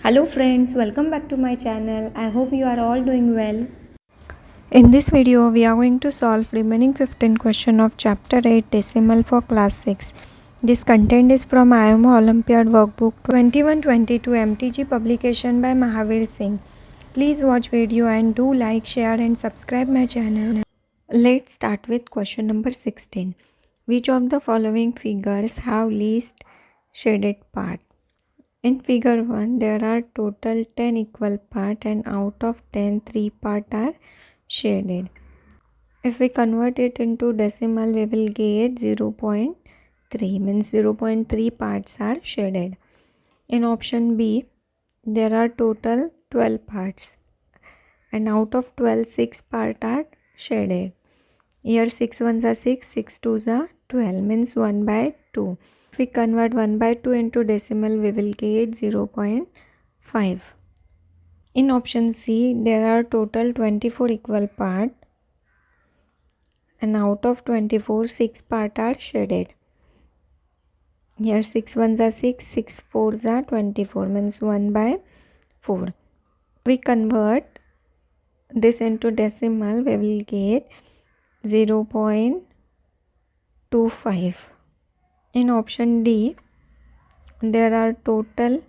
Hello friends, welcome back to my channel. I hope you are all doing well. In this video, we are going to solve remaining 15 question of chapter 8 decimal for class 6. This content is from IIMA Olympiad Workbook 21-22 MTG publication by Mahavir Singh. Please watch video and do like, share and subscribe my channel. Let's start with question number 16. Which of the following figures have least shaded part? In figure 1, there are total 10 equal part and out of 10, 3 part are shaded. If we convert it into decimal, we will get 0.3, means 0.3 parts are shaded. In option B, there are total 12 parts and out of 12, 6 parts are shaded. Here 6 ones are 6, 6 twos are 12, means 1 by 2. If we convert 1 by 2 into decimal, we will get 0.5. In option C, there are total 24 equal parts and out of 24, 6 parts are shaded. Here 6 ones are 6, 6 fours are 24, means 1 by 4. We convert this into decimal, we will get 0.25. In option D, there are total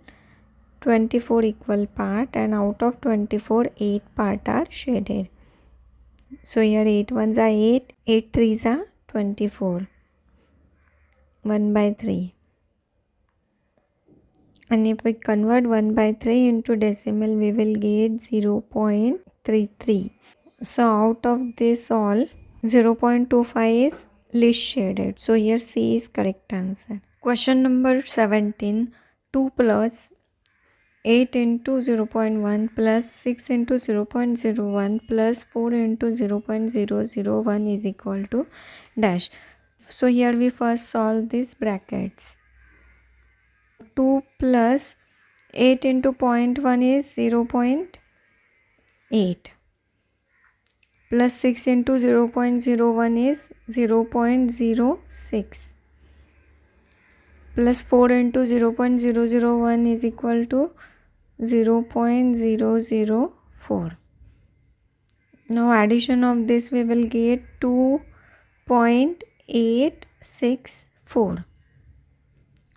24 equal part and out of 24, 8 part are shaded. So here 8 ones are 8, 8 threes are 24, 1 by 3. And if we convert 1 by 3 into decimal, we will get 0.33. So out of this all, 0.25 is least shaded. So here C is correct answer. Question number 17. 2 plus 8 into 0.1 plus 6 into 0.01 plus 4 into 0.001 is equal to dash. So here we first solve these brackets. 2 plus 8 into 0.1 is 0.8 plus 6 into 0.01 is 0.06 plus 4 into 0.001 is equal to 0.004. Now addition of this we will get 2.864.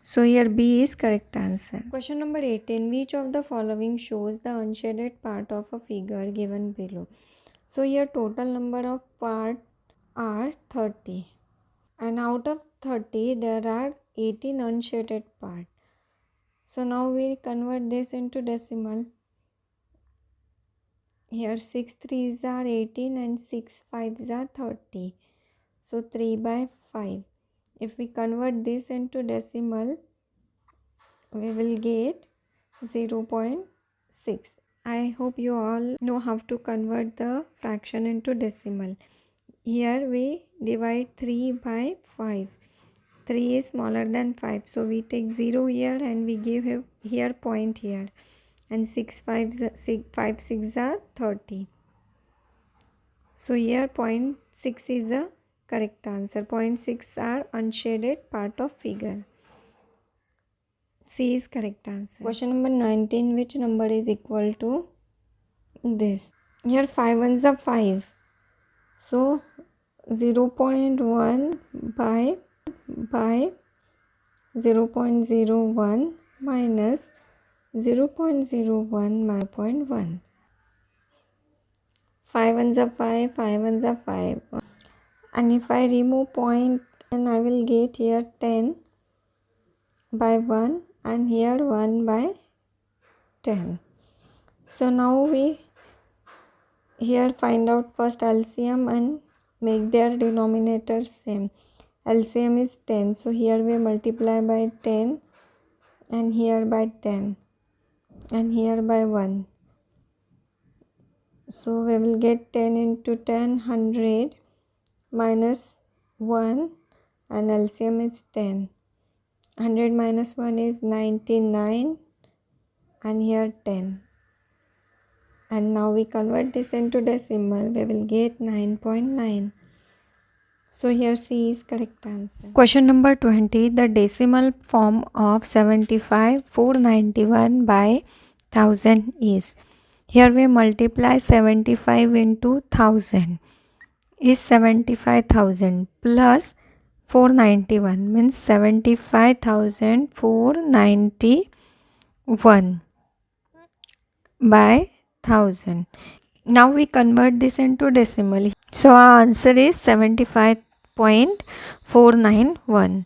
So here B is correct answer. Question number 18. Which of the following shows the unshaded part of a figure given below? So here total number of parts are 30 and out of 30 there are 18 unshaded parts. So now we convert this into decimal. Here 6 threes are 18 and 6 fives are 30. So 3 by 5. If we convert this into decimal, we will get 0.6. I hope you all know how to convert the fraction into decimal. Here we divide 3 by 5. 3 is smaller than 5. So we take 0 here and we give here point here. And 6 5s are 30. So here 0.6 is the correct answer. 0.6 are unshaded part of figure. C is correct answer. Question number 19. Which number is equal to this? Here 5 ones are 5. So 0.1 by 0.01 minus 0.01 minus 0.1. 5 ones are 5, 5 ones are 5. And if I remove point, then I will get here 10 by 1 and here 1 by 10. So now we here find out first LCM and make their denominators same. LCM is 10. So here we multiply by 10 and here by 10 and here by 1. So we will get 10 into 10, 100 minus 1 and LCM is 10. 100 minus 1 is 99 and here 10. And now we convert this into decimal, we will get 9.9. So here C is correct answer. Question number 20. The decimal form of 75 491 by 1000 is. Here we multiply 75 into 1000 is 75,000 plus 491 means 75,491 by 1000. Now we convert this into decimal. So our answer is 75.491.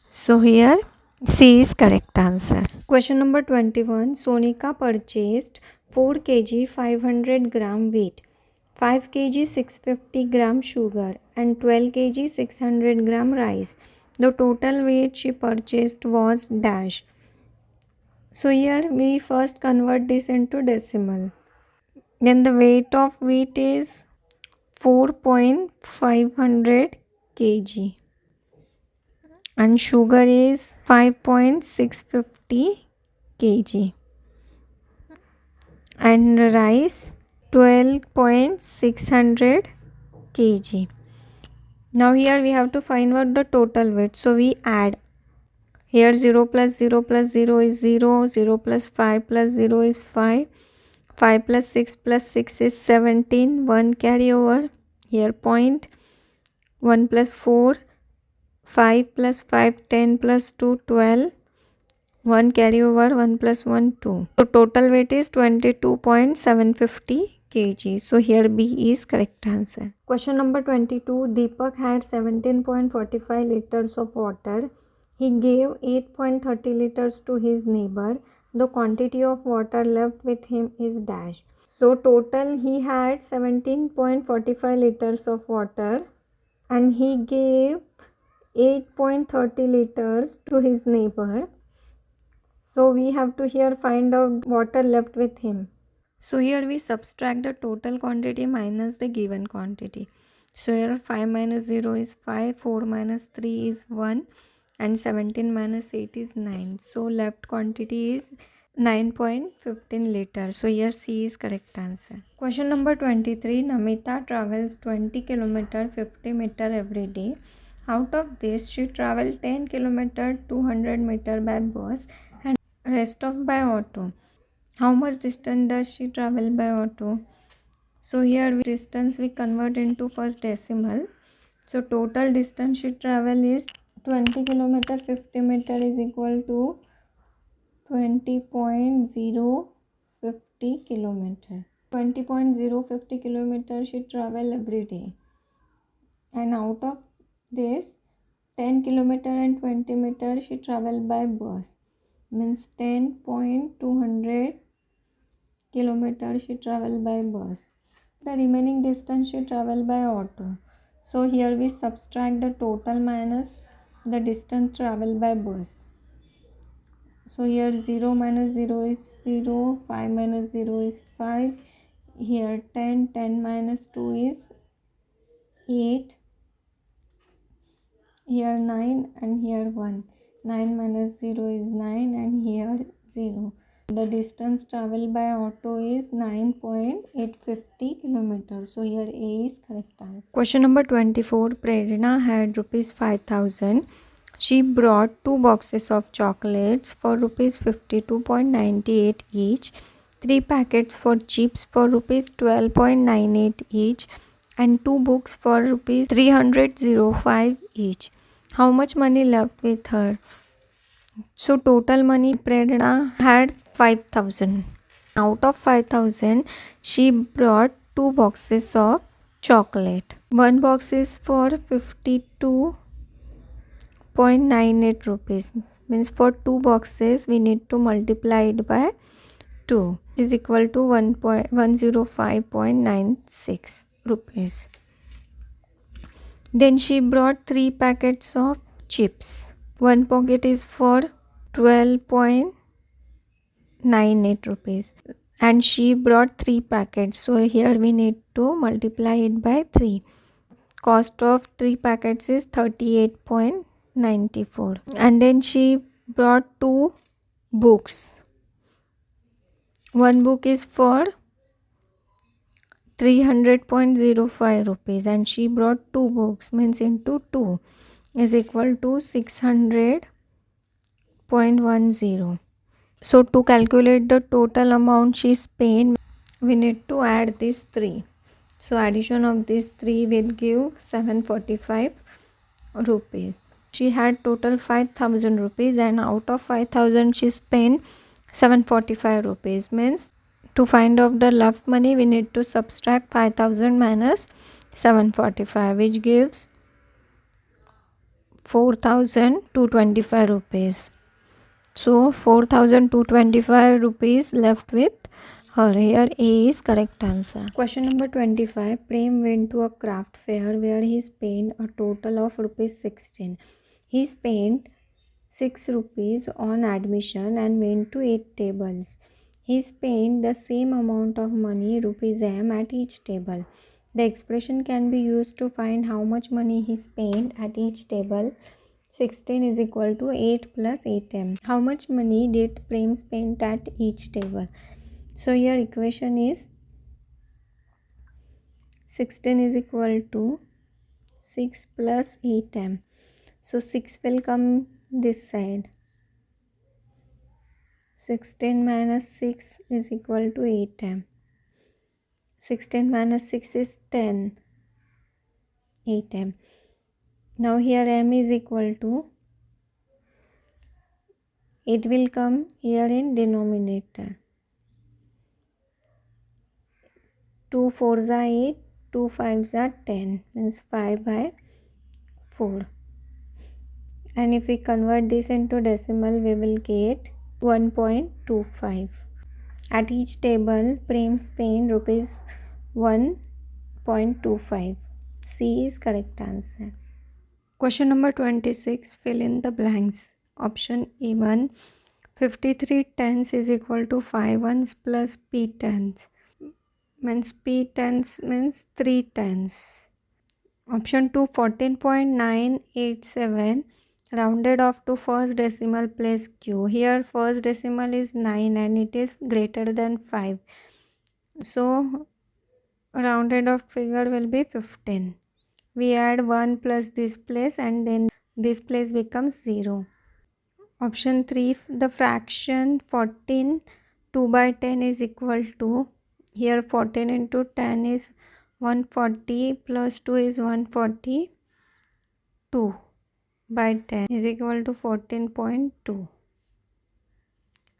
So here C is correct answer. Question number 21. Sonika purchased 4 kg 500 gram wheat, 5 kg 650 gram sugar and 12 kg 600 gram rice. The total weight she purchased was dash. So here we first convert this into decimal. Then the weight of wheat is 4.500 kg and sugar is 5.650 kg and rice 12.600 kg. Now here we have to find out the total weight. So we add. Here 0 plus 0 plus 0 is 0, 0 plus 5 plus 0 is 5, 5 plus 6 plus 6 is 17, 1 carry over. Here point, 1 plus 4, 5 plus 5, 10 plus 2, 12, 1 carry over, 1 plus 1, 2. So total weight is 22.750 kg. So here B is correct answer. Question number 22. Deepak had 17.45 liters of water. He gave 8.30 liters to his neighbor. The quantity of water left with him is dash. So total he had 17.45 liters of water and he gave 8.30 liters to his neighbor. So we have to here find out water left with him. So here we subtract the total quantity minus the given quantity. So here 5 minus 0 is 5, 4 minus 3 is 1 and 17 minus 8 is 9. So left quantity is 9.15 liters. So here C is correct answer. Question number 23. Namita travels 20 km 50 meter every day. Out of this she travels 10 km 200 meter by bus and rest of by auto. How much distance does she travel by auto? So here distance we convert into first decimal. So total distance she travel is 20 km 50 meter is equal to 20.050 kilometer. 20.050 kilometer she travel every day. And out of this 10 kilometer and 20 meter she travel by bus. Means 10.200 kilometer she travel by bus. The remaining distance she travel by auto. So here we subtract the total minus the distance travel by bus. So here 0 minus 0 is 0, 5 minus 0 is 5. Here 10, 10 minus 2 is 8. Here 9 and here 1. 9 minus 0 is 9 and here 0. The distance traveled by auto is 9.850 kilometers. So here A is correct answer. Question number 24. Prerna had rupees 5,000. She brought 2 boxes of chocolates for rupees 52.98 each, 3 packets for chips for rupees 12.98 each, and 2 books for rupees 305 each. How much money left with her? So total money Prerna had 5,000. Out of 5,000, she brought 2 boxes of chocolate. One box is for 52.98 rupees. Means for 2 boxes, we need to multiply it by 2. Is equal to 105.96 rupees. Then she brought 3 packets of chips. One pocket is for 12.98 rupees and she brought 3 packets. So here we need to multiply it by 3. Cost of 3 packets is 38.94. And then she brought 2 books. One book is for 300.05 rupees and she brought 2 books, means into 2 is equal to 600.10. So to calculate the total amount she spent, we need to add these three. So addition of these three will give 745 rupees. She had total 5000 rupees, and out of 5000 she spent 745 rupees. Means to find out the left money, we need to subtract 5000 minus 745, which gives 4225 rupees. So 4225 rupees left with her. Here A is correct answer. Question number 25. Prem went to a craft fair where he spent a total of rupees 16. He spent 6 rupees on admission and went to 8 tables. He spent the same amount of money, rupees m, at each table. The expression can be used to find how much money he spent at each table. 16 is equal to 8 plus 8m. How much money did Prem spend at each table? So your equation is 16 is equal to 6 plus 8m. So 6 will come this side. 16 minus 6 is equal to 8m. 16 minus 6 is 10. 8m. Now here m is equal to, it will come here in denominator. 2 4s are 8, 2 5s are 10, means 5 by 4. And if we convert this into decimal, we will get 1.25. At each table, Prem spent rupees 1.25. C is correct answer. Question number 26. Fill in the blanks. Option A1. 53 tens is equal to 5 ones plus P tens. Means P tens means 3 tens. Option 2. 14.987 rounded off to first decimal place Q. Here first decimal is 9 and it is greater than 5. So rounded off figure will be 15. We add 1 plus this place and then this place becomes 0. Option 3, the fraction 14 2 by 10 is equal to, here 14 into 10 is 140 plus 2 is 142 by 10 is equal to 14.2.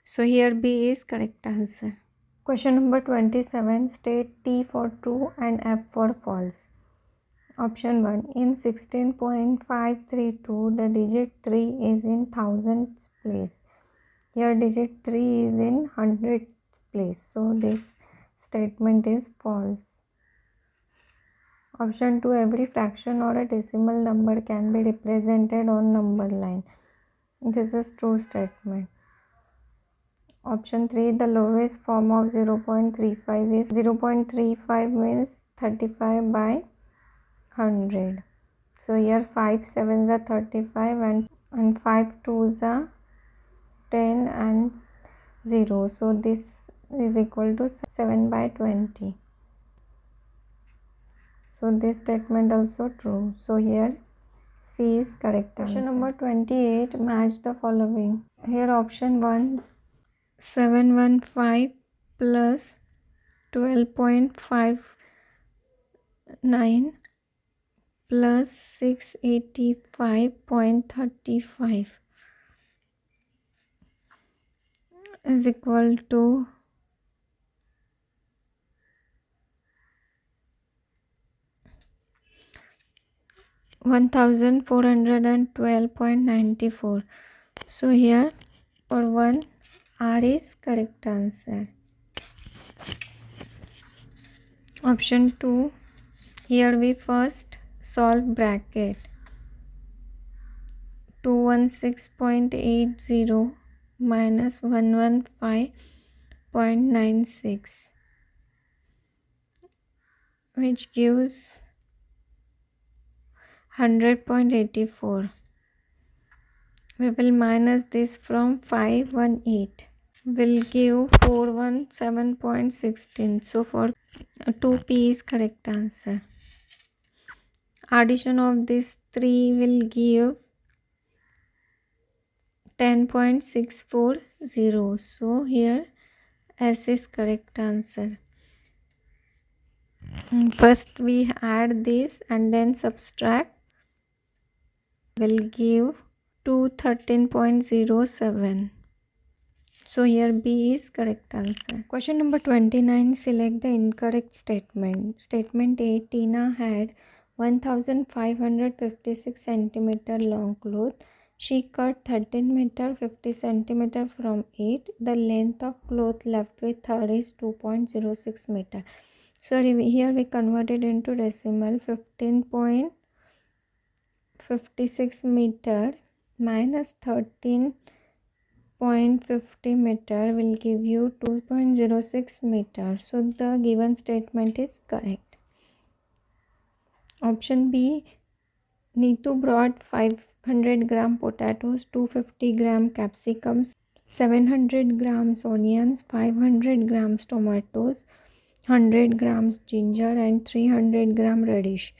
So here B is correct answer. Question number 27. State T for true and F for false. Option 1. In 16.532, the digit 3 is in thousands place. Here digit 3 is in hundred place. So this statement is false. Option 2. Every fraction or a decimal number can be represented on number line. This is true statement. Option 3. The lowest form of 0.35 is 0.35 means 35 by 100. So here 5 7s are 35 and 5 2s are 10 and 0. So this is equal to 7 by 20. So this statement also true. So here C is correct. Question number 28. Match the following. Here option 1. 715 plus 12.59 plus 685.35 is equal to 1412.94. So here for 1 R is correct answer. Option 2. Here we first solve bracket. 216.80 minus 115.96, which gives 100.84. We will minus this from 518. Will give 417.16. So for 2P is correct answer. Addition of these 3 will give 10.640. So here S is correct answer. First we add this and then subtract, will give 213.07. So here B is correct answer. Question number 29. Select the incorrect statement. Statement A. Tina had 1556 centimeter long cloth. She cut 13 meter 50 centimeter from it. The length of cloth left with her is 2.06 meter. So here we converted into decimal. 15.56 meter minus 13.50 meter will give you 2.06 meter. So the given statement is correct. Option B. Neetu brought 500 gram potatoes, 250 gram capsicums, 700 grams onions, 500 grams tomatoes, 100 grams ginger and 300 gram radish.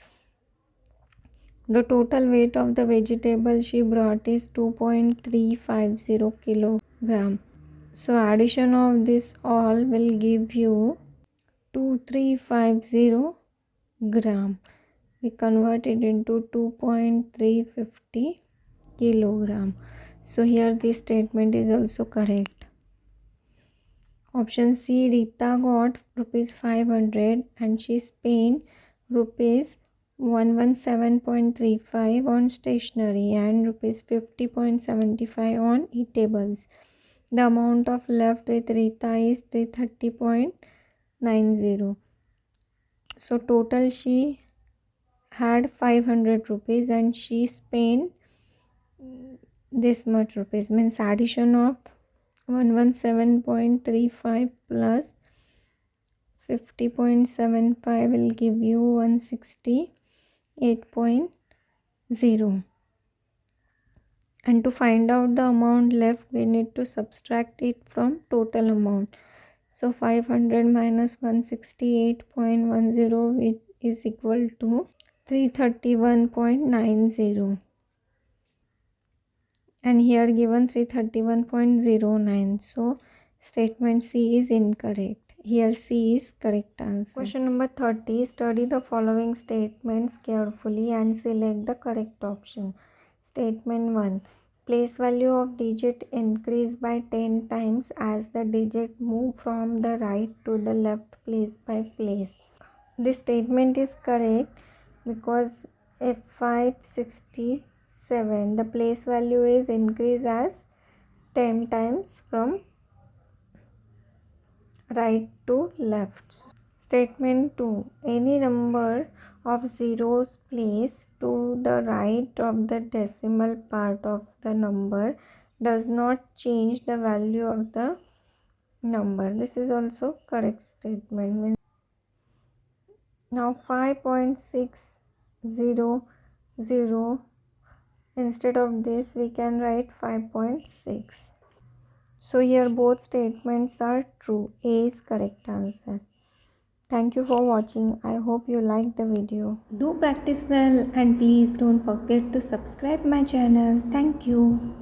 The total weight of the vegetable she brought is 2.350 kilogram. So addition of this all will give you 2350 gram. We convert it into 2.350 kilogram. So here this statement is also correct. Option C. Rita got rupees 500 and she spent rupees 117.35 on stationery and rupees 50.75 on eatables. The amount of left with Rita is 330.90. So total she had 500 rupees and she spent this much rupees, means addition of 117.35 plus 50.75 will give you 168.0. And to find out the amount left, we need to subtract it from total amount. So 500 minus 168.10 is equal to 331.90. And here given 331.09. So statement C is incorrect. Here C is correct answer. Question number 30. Study the following statements carefully and select the correct option. Statement 1. Place value of digit increase by 10 times as the digit move from the right to the left place by place. This statement is correct because F567, the place value is increased as 10 times from right to left. Statement 2. Any number of zeros placed to the right of the decimal part of the number does not change the value of the number. This is also correct statement. Now 5.600, instead of this we can write 5.6. So here both statements are true. A is correct answer. Thank you for watching. I hope you liked the video. Do practice well and please don't forget to subscribe my channel. Thank you.